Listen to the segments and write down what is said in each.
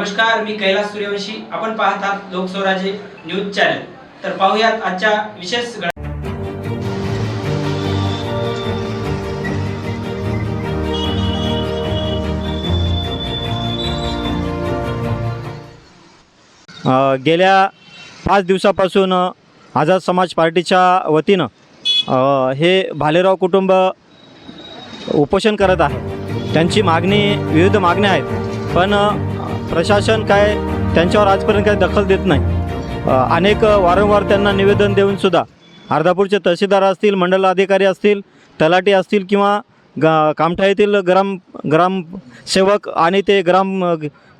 नमस्कार, मी कैलास सूर्यवंशी. आपण पाहत आहात लोकस्वराज्य न्यूज चॅनल. तर पाहूयात आजच्या विशेष गेल्या 5 दिवसापासून आझाद समाज पार्टीच्या वतीनं हे भालेराव कुटुंब उपोषण करत आहे. त्यांची विविध मागण्या आहेत, पण प्रशासन काय त्यांच्यावर आजपर्यंत काही दखल देत नाही. वारंवार त्यांना निवेदन देऊनसुद्धा अर्धापूरचे तहसीलदार असतील, मंडल अधिकारी असतील, तलाठी असतील किंवा कामठा येथील ग्रामसेवक आणि ते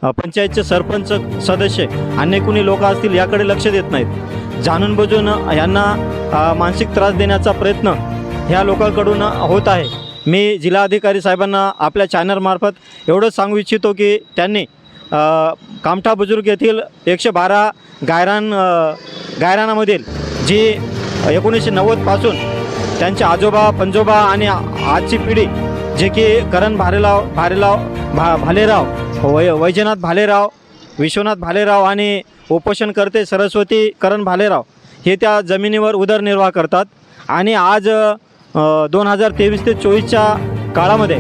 पंचायतचे सरपंच सदस्य अन्य कोणी लोक असतील याकडे लक्ष देत नाहीत. जाणून बुजून यांना मानसिक त्रास देण्याचा प्रयत्न ह्या लोकांकडून होत आहे. मी जिल्हाधिकारी साहेबांना आपल्या चॅनलमार्फत एवढंच सांगू इच्छितो की त्यांनी कामठा बुजुर्ग येथील 112 गायरानामधील जी 1990पासून त्यांचे आजोबा पंजोबा आणि आजची पिढी जे की करण भालेराव वैजनाथ भालेराव, विश्वनाथ भालेराव आणि उपोषणकर्ते सरस्वती करण भालेराव हे त्या जमिनीवर उदरनिर्वाह करतात. आणि आज 2023 ते 24च्या काळामध्ये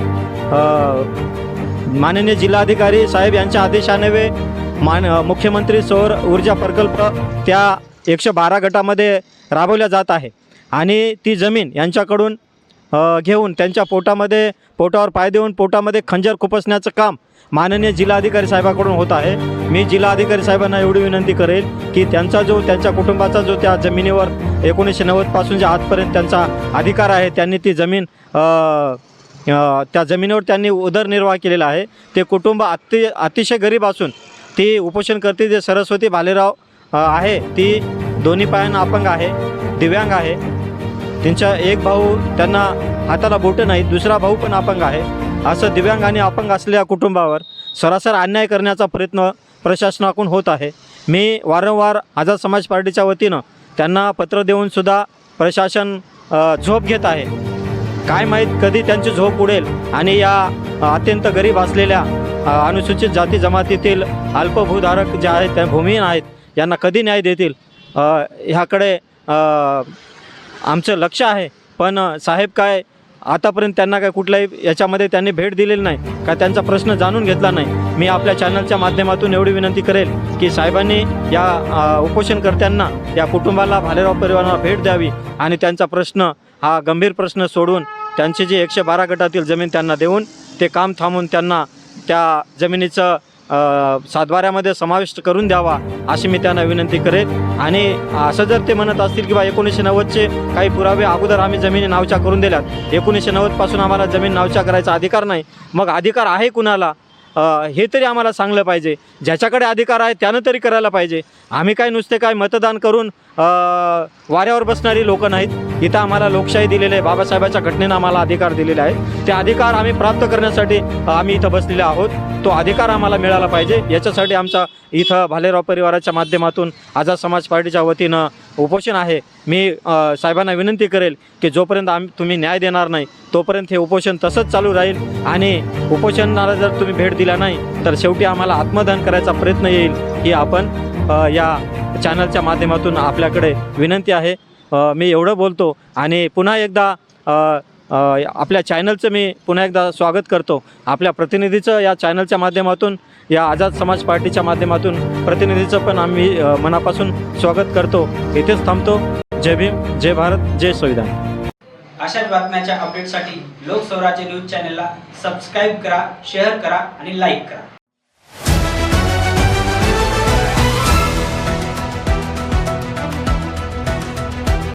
माननीय जिल्हाधिकारी साहेब यांच्या आदेशाने मुख्यमंत्री सौर ऊर्जा प्रकल्प त्या 112 गटामध्ये राबवल्या जात आहे. आणि ती जमीन यांच्याकडून घेऊन त्यांच्या पोटावर पाय देऊन पोटामध्ये खंजर खुपसण्याचं काम माननीय जिल्हाधिकारी साहेबांकडून होत आहे. मी जिल्हाधिकारी साहेबांना एवढी विनंती करेल की त्यांच्या कुटुंबाचा जो त्या जमिनीवर 1990पासून जे आजपर्यंत त्यांचा अधिकार आहे, त्यांनी ती जमीन त्या जमिनीवर त्यांनी उदरनिर्वाह केलेला आहे. ते कुटुंब अतिशय गरीब असून ती उपोषणकर्ते जे सरस्वती भालेराव आहे ती दोन्ही पायांना अपंग आहे, दिव्यांग आहे. त्यांचा एक भाऊ त्यांना हाताला बोटं नाही, दुसरा भाऊ पण अपंग आहे. असं दिव्यांग आणि अपंग असलेल्या कुटुंबावर सरासर अन्याय करण्याचा प्रयत्न प्रशासनाकडून होत आहे. मी वारंवार आझाद समाज पार्टीच्या वतीनं त्यांना पत्र देऊनसुद्धा प्रशासन झोप घेत आहे. काय माहीत कधी त्यांची झोप उडेल आणि या अत्यंत गरीब असलेल्या अनुसूचित जाती जमातीतील अल्पभूधारक जे आहेत, त्या भूमिहीन आहेत, यांना कधी न्याय देतील ह्याकडे आमचं लक्ष आहे. पण साहेब काय आतापर्यंत त्यांना काय कुठल्याही याच्यामध्ये त्यांनी भेट दिलेली नाही का, त्यांचा प्रश्न जाणून घेतला नाही. मी आपल्या चॅनलच्या माध्यमातून एवढी विनंती करेल की साहेबांनी या उपोषणकर्त्यांना, या कुटुंबाला, भालेराव परिवाराला भेट द्यावी आणि त्यांचा प्रश्न हा गंभीर प्रश्न सोडून त्यांची जी 112 गटातील जमीन त्यांना देऊन ते काम थांबवून त्यांना त्या जमिनीचं सातबाऱ्यामध्ये समाविष्ट करून द्यावा अशी मी त्यांना विनंती करेन. आणि असं जर ते म्हणत असतील की 1990चे काही पुरावे अगोदर आम्ही जमिनी नावच्या करून दिल्यात, 1990पासून आम्हाला जमीन नावच्या करायचा अधिकार नाही, मग अधिकार आहे कुणाला हे तरी आम्हाला सांगलं पाहिजे. ज्याच्याकडे अधिकार आहे त्यानं तरी करायला पाहिजे. आम्ही काय नुसते काय मतदान करून वाऱ्यावर बसणारी लोक नाहीत. इथं आम्हाला लोकशाही दिलेली आहे, बाबासाहेबाच्या घटनेनं आम्हाला अधिकार दिलेले आहेत. ते अधिकार आम्ही प्राप्त करण्यासाठी आम्ही इथं बसलेले आहोत. तो अधिकार आम्हाला मिळाला पाहिजे. याच्यासाठी आमचा इथं भालेराव परिवाराच्या माध्यमातून आझाद समाज पार्टीच्या वतीनं उपोषण आहे. मी साहेबांना विनंती करेल की जोपर्यंत तुम्ही न्याय देणार नाही तोपर्यंत हे उपोषण तसंच चालू राहील. आणि उपोषणाला जर तुम्ही भेट दिला नाही तर शेवटी आम्हाला आत्मदहन करायचा प्रयत्न येईल ही आपण या चॅनलच्या माध्यमातून आपल्याकडे विनंती आहे. मी एवढं बोलतो आणि पुन्हा एकदा आपल्या चॅनलचं मी पुन्हा एकदा स्वागत करतो. आपल्या प्रतिनिधीचं या चॅनलच्या माध्यमातून, या आझाद समाज पार्टीच्या माध्यमातून प्रतिनिधीचं पण आम्ही मनापासून स्वागत करतो. इथेच थांबतो. जय भीम, जय भारत, जय संविधान. अशाच बातम्याच्या अपडेटसाठी लोकस्वराज्य न्यूज चॅनलला सबस्क्राईब करा, शेअर करा आणि लाईक करा.